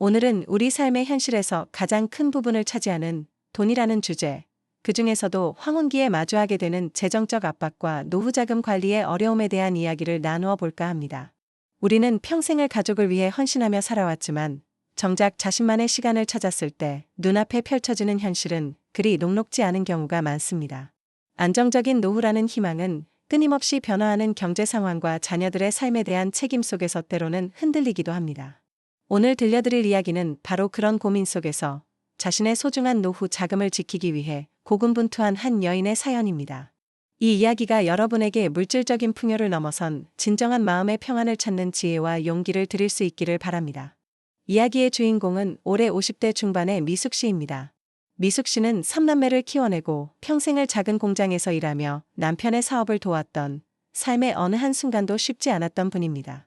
오늘은 우리 삶의 현실에서 가장 큰 부분을 차지하는 돈이라는 주제, 그 중에서도 황혼기에 마주하게 되는 재정적 압박과 노후자금 관리의 어려움에 대한 이야기를 나누어 볼까 합니다. 우리는 평생을 가족을 위해 헌신하며 살아왔지만 정작 자신만의 시간을 찾았을 때 눈앞에 펼쳐지는 현실은 그리 녹록지 않은 경우가 많습니다. 안정적인 노후라는 희망은 끊임없이 변화하는 경제 상황과 자녀들의 삶에 대한 책임 속에서 때로는 흔들리기도 합니다. 오늘 들려드릴 이야기는 바로 그런 고민 속에서 자신의 소중한 노후 자금을 지키기 위해 고군분투한 한 여인의 사연입니다. 이 이야기가 여러분에게 물질적인 풍요를 넘어선 진정한 마음의 평안을 찾는 지혜와 용기를 드릴 수 있기를 바랍니다. 이야기의 주인공은 올해 50대 중반의 미숙 씨입니다. 미숙 씨는 3남매를 키워내고 평생을 작은 공장에서 일하며 남편의 사업을 도왔던 삶의 어느 한순간도 쉽지 않았던 분입니다.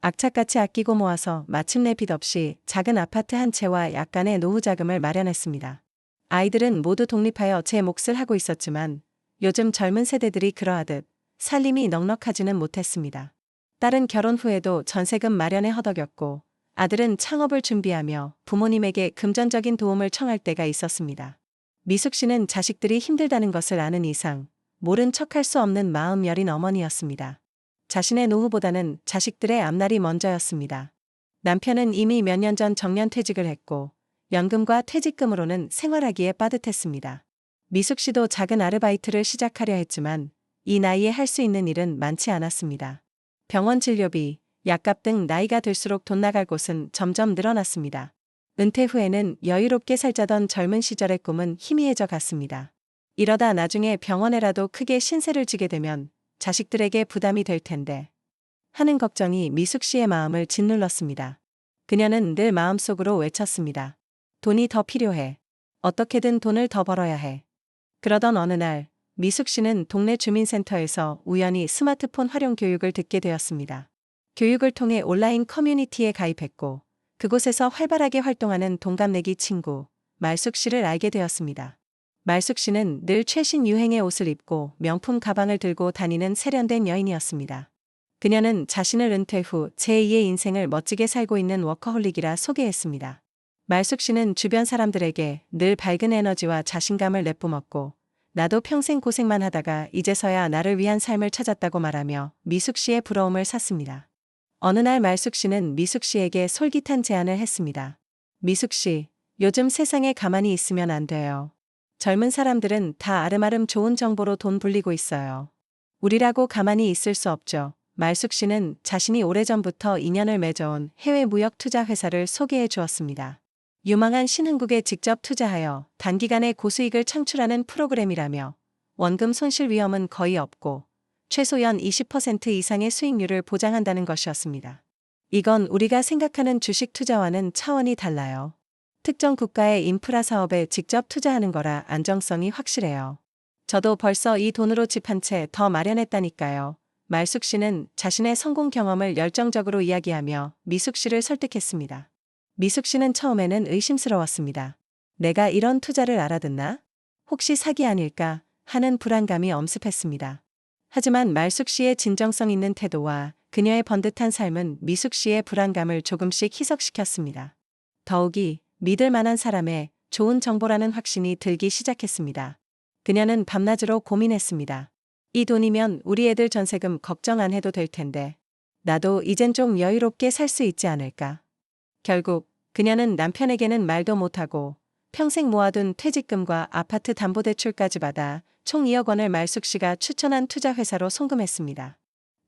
악착같이 아끼고 모아서 마침내 빚 없이 작은 아파트 한 채와 약간의 노후 자금을 마련했습니다. 아이들은 모두 독립하여 제 몫을 하고 있었지만 요즘 젊은 세대들이 그러하듯 살림이 넉넉하지는 못했습니다. 딸은 결혼 후에도 전세금 마련에 허덕였고 아들은 창업을 준비하며 부모님에게 금전적인 도움을 청할 때가 있었습니다. 미숙 씨는 자식들이 힘들다는 것을 아는 이상 모른 척할 수 없는 마음 여린 어머니였습니다. 자신의 노후보다는 자식들의 앞날이 먼저였습니다. 남편은 이미 몇 년 전 정년퇴직을 했고 연금과 퇴직금으로는 생활하기에 빠듯했습니다. 미숙 씨도 작은 아르바이트를 시작하려 했지만 이 나이에 할 수 있는 일은 많지 않았습니다. 병원 진료비, 약값 등 나이가 들수록 돈 나갈 곳은 점점 늘어났습니다. 은퇴 후에는 여유롭게 살자던 젊은 시절의 꿈은 희미해져 갔습니다. 이러다 나중에 병원에라도 크게 신세를 지게 되면 자식들에게 부담이 될 텐데 하는 걱정이 미숙 씨의 마음을 짓눌렀습니다. 그녀는 늘 마음속으로 외쳤습니다. 돈이 더 필요해. 어떻게든 돈을 더 벌어야 해. 그러던 어느 날 미숙 씨는 동네 주민센터에서 우연히 스마트폰 활용 교육을 듣게 되었습니다. 교육을 통해 온라인 커뮤니티에 가입했고 그곳에서 활발하게 활동하는 동갑내기 친구 말숙 씨를 알게 되었습니다. 말숙 씨는 늘 최신 유행의 옷을 입고 명품 가방을 들고 다니는 세련된 여인이었습니다. 그녀는 자신을 은퇴 후 제2의 인생을 멋지게 살고 있는 워커홀릭이라 소개했습니다. 말숙 씨는 주변 사람들에게 늘 밝은 에너지와 자신감을 내뿜었고 나도 평생 고생만 하다가 이제서야 나를 위한 삶을 찾았다고 말하며 미숙 씨의 부러움을 샀습니다. 어느 날 말숙 씨는 미숙 씨에게 솔깃한 제안을 했습니다. 미숙 씨, 요즘 세상에 가만히 있으면 안 돼요. 젊은 사람들은 다 아름아름 좋은 정보로 돈 불리고 있어요. 우리라고 가만히 있을 수 없죠. 말숙 씨는 자신이 오래전부터 인연을 맺어온 해외 무역 투자 회사를 소개해 주었습니다. 유망한 신흥국에 직접 투자하여 단기간에 고수익을 창출하는 프로그램이라며 원금 손실 위험은 거의 없고 최소 연 20% 이상의 수익률을 보장한다는 것이었습니다. 이건 우리가 생각하는 주식 투자와는 차원이 달라요. 특정 국가의 인프라 사업에 직접 투자하는 거라 안정성이 확실해요. 저도 벌써 이 돈으로 집 한 채 더 마련했다니까요. 말숙 씨는 자신의 성공 경험을 열정적으로 이야기하며 미숙 씨를 설득했습니다. 미숙 씨는 처음에는 의심스러웠습니다. 내가 이런 투자를 알아듣나? 혹시 사기 아닐까? 하는 불안감이 엄습했습니다. 하지만 말숙 씨의 진정성 있는 태도와 그녀의 번듯한 삶은 미숙 씨의 불안감을 조금씩 희석시켰습니다. 더욱이 믿을 만한 사람의 좋은 정보라는 확신이 들기 시작했습니다. 그녀는 밤낮으로 고민했습니다. 이 돈이면 우리 애들 전세금 걱정 안 해도 될 텐데 나도 이젠 좀 여유롭게 살 수 있지 않을까. 결국 그녀는 남편에게는 말도 못하고 평생 모아둔 퇴직금과 아파트 담보대출까지 받아 총 2억 원을 말숙 씨가 추천한 투자회사로 송금했습니다.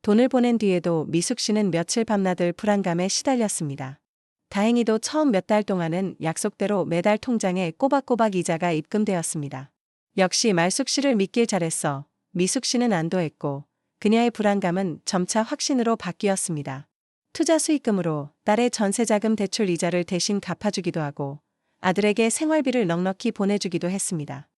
돈을 보낸 뒤에도 미숙 씨는 며칠 밤낮을 불안감에 시달렸습니다. 다행히도 처음 몇 달 동안은 약속대로 매달 통장에 꼬박꼬박 이자가 입금되었습니다. 역시 말숙 씨를 믿길 잘했어. 미숙 씨는 안도했고 그녀의 불안감은 점차 확신으로 바뀌었습니다. 투자 수익금으로 딸의 전세자금 대출 이자를 대신 갚아주기도 하고 아들에게 생활비를 넉넉히 보내주기도 했습니다.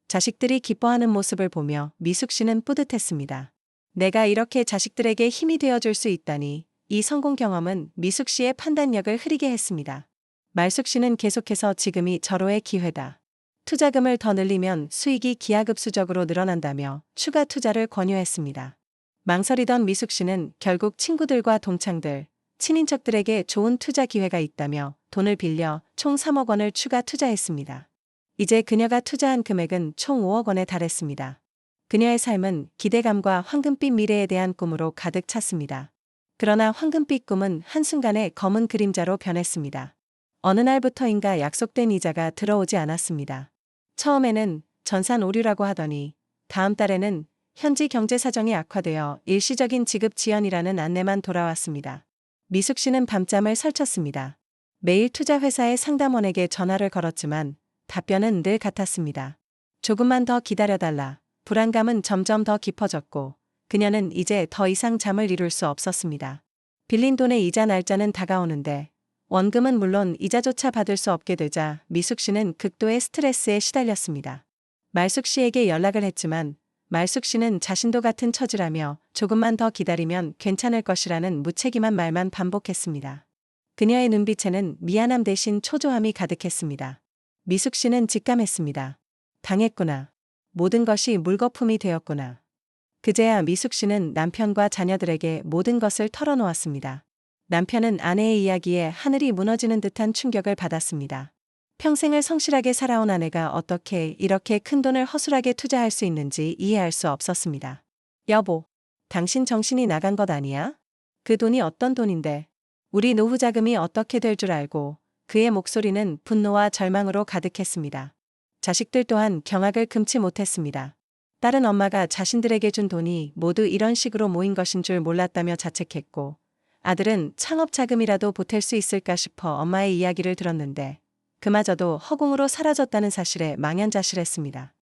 자식들이 기뻐하는 모습을 보며 미숙 씨는 뿌듯했습니다. 내가 이렇게 자식들에게 힘이 되어줄 수 있다니. 이 성공 경험은 미숙 씨의 판단력을 흐리게 했습니다. 말숙 씨는 계속해서 지금이 절호의 기회다. 투자금을 더 늘리면 수익이 기하급수적으로 늘어난다며 추가 투자를 권유했습니다. 망설이던 미숙 씨는 결국 친구들과 동창들, 친인척들에게 좋은 투자 기회가 있다며 돈을 빌려 총 3억 원을 추가 투자했습니다. 이제 그녀가 투자한 금액은 총 5억 원에 달했습니다. 그녀의 삶은 기대감과 황금빛 미래에 대한 꿈으로 가득 찼습니다. 그러나 황금빛 꿈은 한순간에 검은 그림자로 변했습니다. 어느 날부터인가 약속된 이자가 들어오지 않았습니다. 처음에는 전산 오류라고 하더니 다음 달에는 현지 경제 사정이 악화되어 일시적인 지급 지연이라는 안내만 돌아왔습니다. 미숙 씨는 밤잠을 설쳤습니다. 매일 투자회사의 상담원에게 전화를 걸었지만 답변은 늘 같았습니다. 조금만 더 기다려달라. 불안감은 점점 더 깊어졌고 그녀는 이제 더 이상 잠을 이룰 수 없었습니다. 빌린 돈의 이자 날짜는 다가오는데 원금은 물론 이자조차 받을 수 없게 되자 미숙 씨는 극도의 스트레스에 시달렸습니다. 말숙 씨에게 연락을 했지만 말숙 씨는 자신도 같은 처지라며 조금만 더 기다리면 괜찮을 것이라는 무책임한 말만 반복했습니다. 그녀의 눈빛에는 미안함 대신 초조함이 가득했습니다. 미숙 씨는 직감했습니다. 당했구나. 모든 것이 물거품이 되었구나. 그제야 미숙 씨는 남편과 자녀들에게 모든 것을 털어놓았습니다. 남편은 아내의 이야기에 하늘이 무너지는 듯한 충격을 받았습니다. 평생을 성실하게 살아온 아내가 어떻게 이렇게 큰 돈을 허술하게 투자할 수 있는지 이해할 수 없었습니다. 여보, 당신 정신이 나간 것 아니야? 그 돈이 어떤 돈인데? 우리 노후 자금이 어떻게 될 줄 알고? 그의 목소리는 분노와 절망으로 가득했습니다. 자식들 또한 경악을 금치 못했습니다. 딸은 엄마가 자신들에게 준 돈이 모두 이런 식으로 모인 것인 줄 몰랐다며 자책했고, 아들은 창업 자금이라도 보탤 수 있을까 싶어 엄마의 이야기를 들었는데 그마저도 허공으로 사라졌다는 사실에 망연자실했습니다.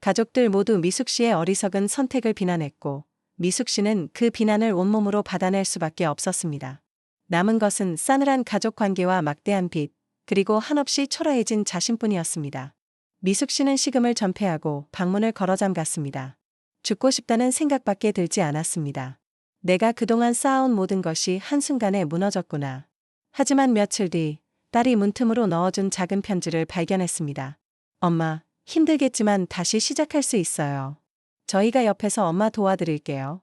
가족들 모두 미숙 씨의 어리석은 선택을 비난했고 미숙 씨는 그 비난을 온몸으로 받아낼 수밖에 없었습니다. 남은 것은 싸늘한 가족 관계와 막대한 빚, 그리고 한없이 초라해진 자신뿐이었습니다. 미숙 씨는 식음을 전폐하고 방문을 걸어 잠갔습니다. 죽고 싶다는 생각밖에 들지 않았습니다. 내가 그동안 쌓아온 모든 것이 한순간에 무너졌구나. 하지만 며칠 뒤 딸이 문틈으로 넣어준 작은 편지를 발견했습니다. 엄마, 힘들겠지만 다시 시작할 수 있어요. 저희가 옆에서 엄마 도와드릴게요.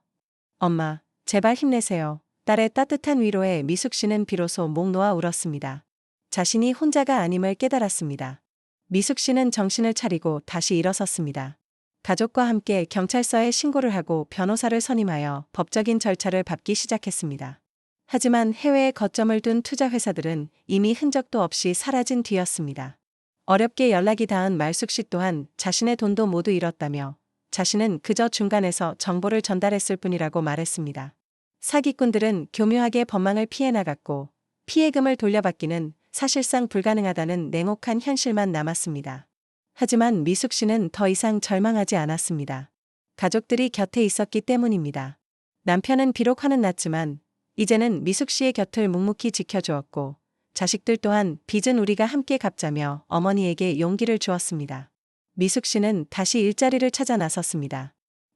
엄마, 제발 힘내세요. 딸의 따뜻한 위로에 미숙 씨는 비로소 목 놓아 울었습니다. 자신이 혼자가 아님을 깨달았습니다. 미숙 씨는 정신을 차리고 다시 일어섰습니다. 가족과 함께 경찰서에 신고를 하고 변호사를 선임하여 법적인 절차를 밟기 시작했습니다. 하지만 해외에 거점을 둔 투자회사들은 이미 흔적도 없이 사라진 뒤였습니다. 어렵게 연락이 닿은 말숙 씨 또한 자신의 돈도 모두 잃었다며 자신은 그저 중간에서 정보를 전달했을 뿐이라고 말했습니다. 사기꾼들은 교묘하게 법망을 피해 나갔고 피해금을 돌려받기는 사실상 불가능하다는 냉혹한 현실만 남았습니다. 하지만 미숙 씨는 더 이상 절망하지 않았습니다. 가족들이 곁에 있었기 때문입니다. 남편은 비록 화는 났지만 이제는 미숙 씨의 곁을 묵묵히 지켜주었고 자식들 또한 빚은 우리가 함께 갚자며 어머니에게 용기를 주었습니다. 미숙 씨는 다시 일자리를 찾아 나섰습니다.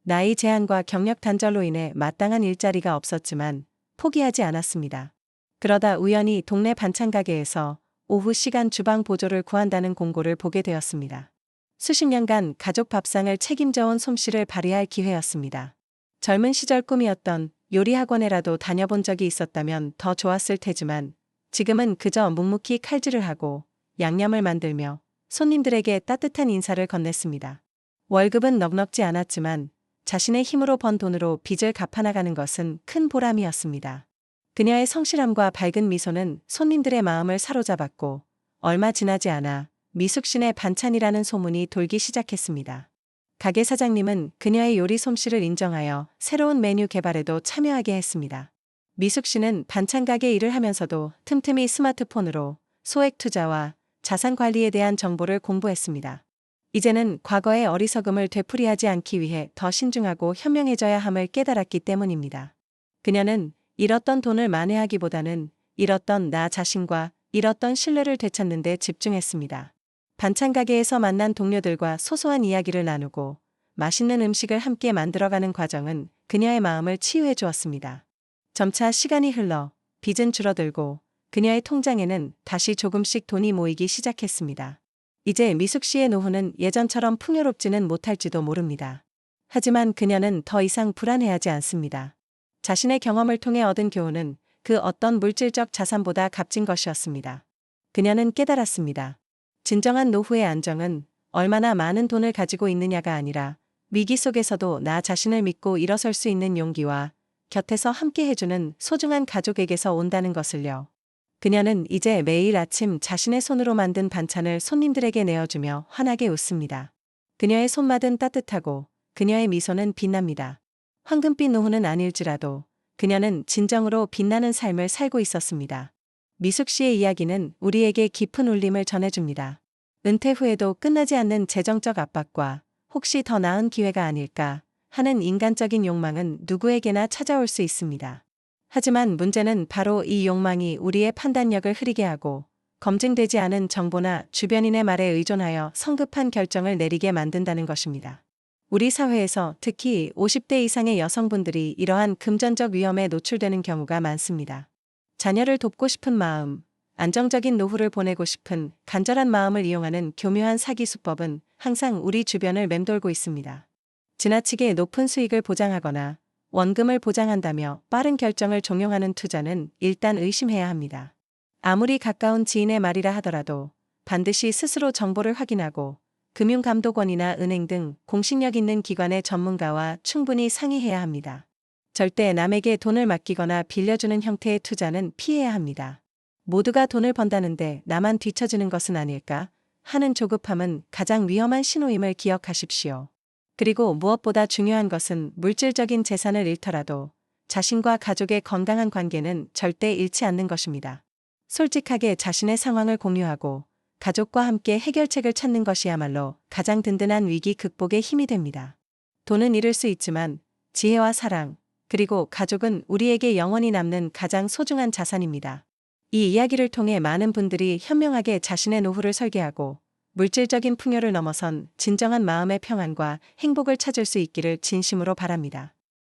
나이 제한과 경력 단절로 인해 마땅한 일자리가 없었지만 포기하지 않았습니다. 그러다 우연히 동네 반찬 가게에서 오후 시간 주방 보조를 구한다는 공고를 보게 되었습니다. 수십 년간 가족 밥상을 책임져온 솜씨를 발휘할 기회였습니다. 젊은 시절 꿈이었던 요리학원에라도 다녀본 적이 있었다면 더 좋았을 테지만 지금은 그저 묵묵히 칼질을 하고 양념을 만들며 손님들에게 따뜻한 인사를 건넸습니다. 월급은 넉넉지 않았지만 자신의 힘으로 번 돈으로 빚을 갚아나가는 것은 큰 보람이었습니다. 그녀의 성실함과 밝은 미소는 손님들의 마음을 사로잡았고 얼마 지나지 않아 미숙신의 반찬이라는 소문이 돌기 시작했습니다. 가게 사장님은 그녀의 요리 솜씨를 인정하여 새로운 메뉴 개발에도 참여하게 했습니다. 미숙 씨는 반찬 가게 일을 하면서도 틈틈이 스마트폰으로 소액 투자와 자산 관리에 대한 정보를 공부했습니다. 이제는 과거의 어리석음을 되풀이하지 않기 위해 더 신중하고 현명해져야 함을 깨달았기 때문입니다. 그녀는 잃었던 돈을 만회하기보다는 잃었던 나 자신과 잃었던 신뢰를 되찾는 데 집중했습니다. 반찬 가게에서 만난 동료들과 소소한 이야기를 나누고 맛있는 음식을 함께 만들어가는 과정은 그녀의 마음을 치유해 주었습니다. 점차 시간이 흘러 빚은 줄어들고 그녀의 통장에는 다시 조금씩 돈이 모이기 시작했습니다. 이제 미숙 씨의 노후는 예전처럼 풍요롭지는 못할지도 모릅니다. 하지만 그녀는 더 이상 불안해하지 않습니다. 자신의 경험을 통해 얻은 교훈은 그 어떤 물질적 자산보다 값진 것이었습니다. 그녀는 깨달았습니다. 진정한 노후의 안정은 얼마나 많은 돈을 가지고 있느냐가 아니라 위기 속에서도 나 자신을 믿고 일어설 수 있는 용기와 곁에서 함께 해주는 소중한 가족에게서 온다는 것을요. 그녀는 이제 매일 아침 자신의 손으로 만든 반찬을 손님들에게 내어주며 환하게 웃습니다. 그녀의 손맛은 따뜻하고 그녀의 미소는 빛납니다. 황금빛 노후는 아닐지라도 그녀는 진정으로 빛나는 삶을 살고 있었습니다. 미숙 씨의 이야기는 우리에게 깊은 울림을 전해줍니다. 은퇴 후에도 끝나지 않는 재정적 압박과 혹시 더 나은 기회가 아닐까 하는 인간적인 욕망은 누구에게나 찾아올 수 있습니다. 하지만 문제는 바로 이 욕망이 우리의 판단력을 흐리게 하고 검증되지 않은 정보나 주변인의 말에 의존하여 성급한 결정을 내리게 만든다는 것입니다. 우리 사회에서 특히 50대 이상의 여성분들이 이러한 금전적 위험에 노출되는 경우가 많습니다. 자녀를 돕고 싶은 마음, 안정적인 노후를 보내고 싶은 간절한 마음을 이용하는 교묘한 사기 수법은 항상 우리 주변을 맴돌고 있습니다. 지나치게 높은 수익을 보장하거나 원금을 보장한다며 빠른 결정을 종용하는 투자는 일단 의심해야 합니다. 아무리 가까운 지인의 말이라 하더라도 반드시 스스로 정보를 확인하고 금융감독원이나 은행 등 공신력 있는 기관의 전문가와 충분히 상의해야 합니다. 절대 남에게 돈을 맡기거나 빌려주는 형태의 투자는 피해야 합니다. 모두가 돈을 번다는데 나만 뒤처지는 것은 아닐까 하는 조급함은 가장 위험한 신호임을 기억하십시오. 그리고 무엇보다 중요한 것은 물질적인 재산을 잃더라도 자신과 가족의 건강한 관계는 절대 잃지 않는 것입니다. 솔직하게 자신의 상황을 공유하고 가족과 함께 해결책을 찾는 것이야말로 가장 든든한 위기 극복의 힘이 됩니다. 돈은 잃을 수 있지만 지혜와 사랑, 그리고 가족은 우리에게 영원히 남는 가장 소중한 자산입니다. 이 이야기를 통해 많은 분들이 현명하게 자신의 노후를 설계하고 물질적인 풍요를 넘어선 진정한 마음의 평안과 행복을 찾을 수 있기를 진심으로 바랍니다.